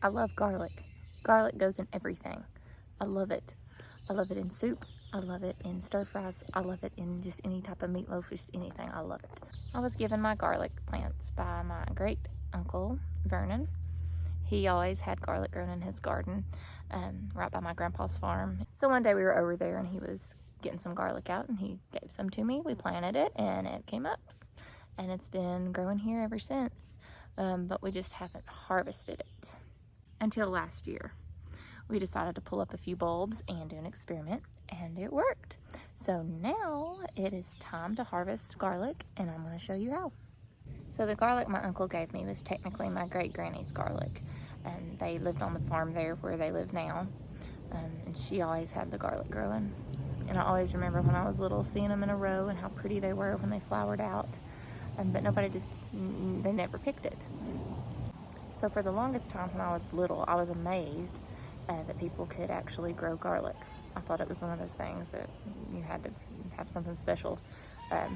I love garlic. Garlic goes in everything. I love it. I love it in soup. I love it in stir fries. I love it in just any type of meatloaf, just anything. I love it. I was given my garlic plants by my great uncle, Vernon. He always had garlic growing in his garden, right by my grandpa's farm. So one day we were over there and he was getting some garlic out and he gave some to me. We planted it and it came up. And it's been growing here ever since, but we just haven't harvested it until last year. We decided to pull up a few bulbs and do an experiment, and it worked. So now it is time to harvest garlic, and I'm going to show you how. So the garlic my uncle gave me was technically my great-granny's garlic. They lived on the farm there where they live now, and she always had the garlic growing. And I always remember when I was little seeing them in a row and how pretty they were when they flowered out. But they never picked it. So for the longest time when I was little, I was amazed that people could actually grow garlic. I thought it was one of those things that you had to have something special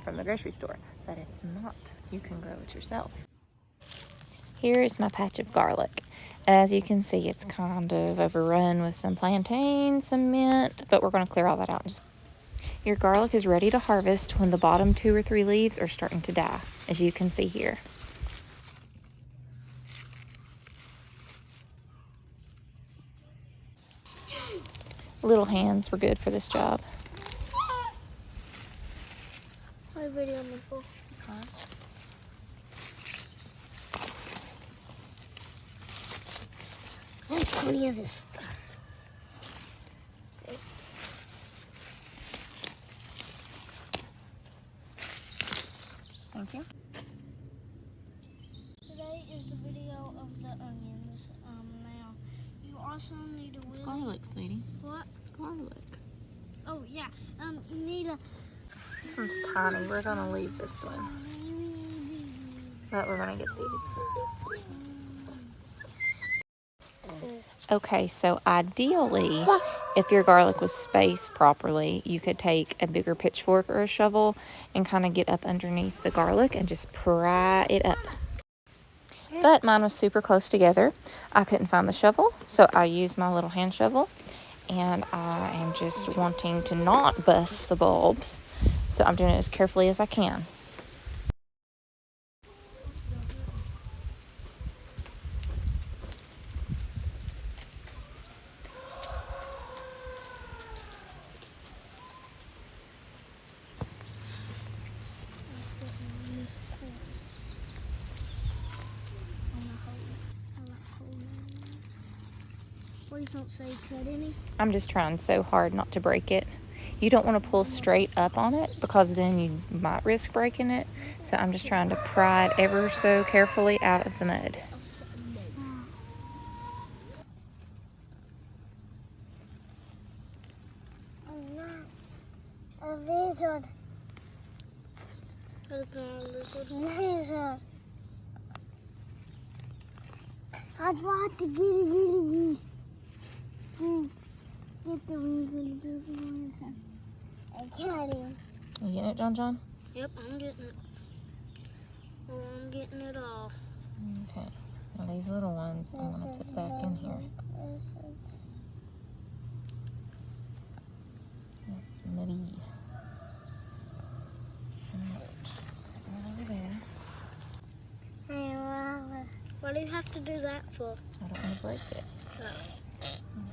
from the grocery store, but it's not. You can grow it yourself. Here is my patch of garlic. As you can see, it's kind of overrun with some plantain, some mint, but we're going to clear all that out. Your garlic is ready to harvest when the bottom 2 or 3 leaves are starting to die, as you can see here. Little hands were good for this job. My video before. I have plenty of this stuff. Thank you. Today is the video of the onions. Now, you also need to... It's garlic, sweetie. What? It's garlic. Oh, yeah. You need a... This one's tiny. We're going to leave this one. But we're going to get these. Okay, so ideally, if your garlic was spaced properly, you could take a bigger pitchfork or a shovel and kind of get up underneath the garlic and just pry it up. But mine was super close together. I couldn't find the shovel, so I used my little hand shovel. And I am just wanting to not bust the bulbs, so I'm doing it as carefully as I can. Please don't say cut any. I'm just trying so hard not to break it. You don't want to pull straight up on it because then you might risk breaking it. So I'm just trying to pry it ever so carefully out of the mud. A lizard. That's not a lizard. Lizard. I'd want to get it. Get the lizard. I got him. You getting it, John? Yep, I'm getting it. Oh, I'm getting it all. Okay. Now these little ones I'm going to put back in here. It's muddy. Over there. Hey, Mama. What do you have to do that for? I don't want to break it.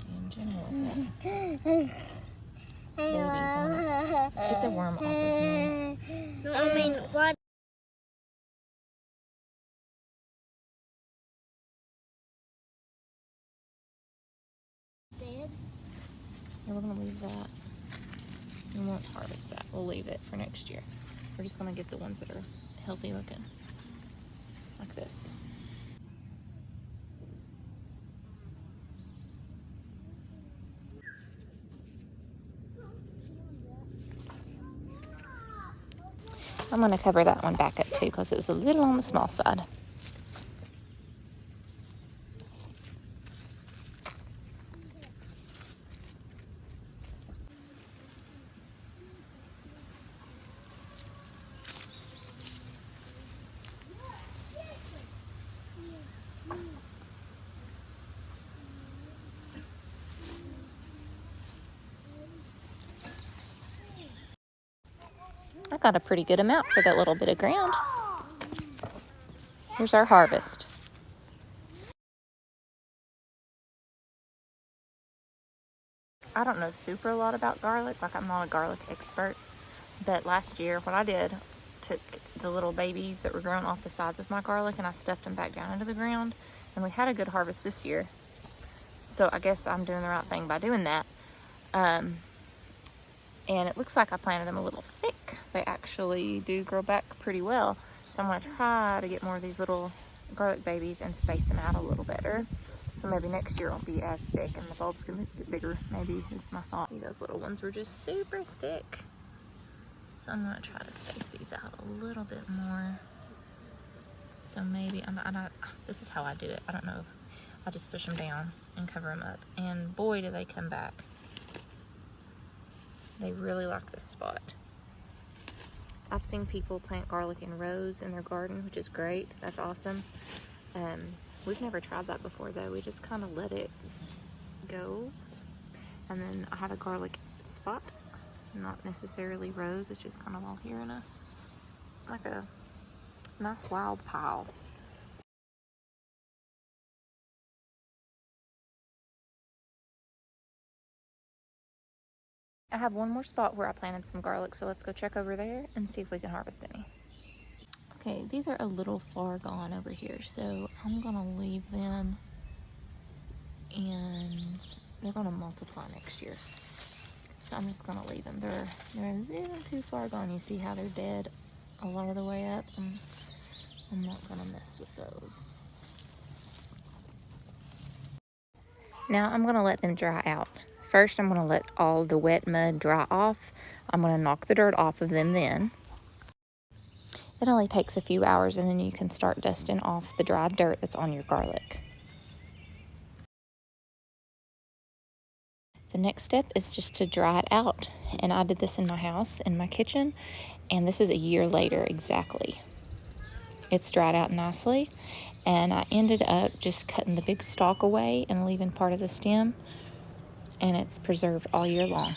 In general. Hey, Mama. Get the worm off of here. No, I mean, what? Dead? Yeah, we're going to leave that. We won't harvest that. We'll leave it for next year. We're just going to get the ones that are healthy looking. Like this. I'm going to cover that one back up too because it was a little on the small side. I got a pretty good amount for that little bit of ground. Here's our harvest. I don't know super a lot about garlic, like I'm not a garlic expert, but last year what I did, took the little babies that were growing off the sides of my garlic and I stuffed them back down into the ground, and we had a good harvest this year. So I guess I'm doing the right thing by doing that. And it looks like I planted them a little thick. They actually do grow back pretty well. So I'm gonna try to get more of these little garlic babies and space them out a little better. So maybe next year it won't be as thick and the bulb's gonna get bigger, maybe is my thought. Those little ones were just super thick. So I'm gonna try to space these out a little bit more. So maybe, this is how I do it. I don't know. I just push them down and cover them up. And boy, do they come back. They really like this spot. I've seen people plant garlic in rows in their garden, which is great. That's awesome. We've never tried that before though. We just kind of let it go. And then I have a garlic spot, not necessarily rows. It's just kind of all here in like a nice wild pile. I have one more spot where I planted some garlic, so let's go check over there and see if we can harvest any. Okay, these are a little far gone over here, so I'm gonna leave them, and they're gonna multiply next year. So I'm just gonna leave them. They're a little too far gone. You see how they're dead a lot of the way up? I'm not gonna mess with those. Now I'm gonna let them dry out. First, I'm gonna let all the wet mud dry off. I'm gonna knock the dirt off of them then. It only takes a few hours and then you can start dusting off the dry dirt that's on your garlic. The next step is just to dry it out. And I did this in my house, in my kitchen, and this is a year later exactly. It's dried out nicely, and I ended up just cutting the big stalk away and leaving part of the stem, and it's preserved all year long.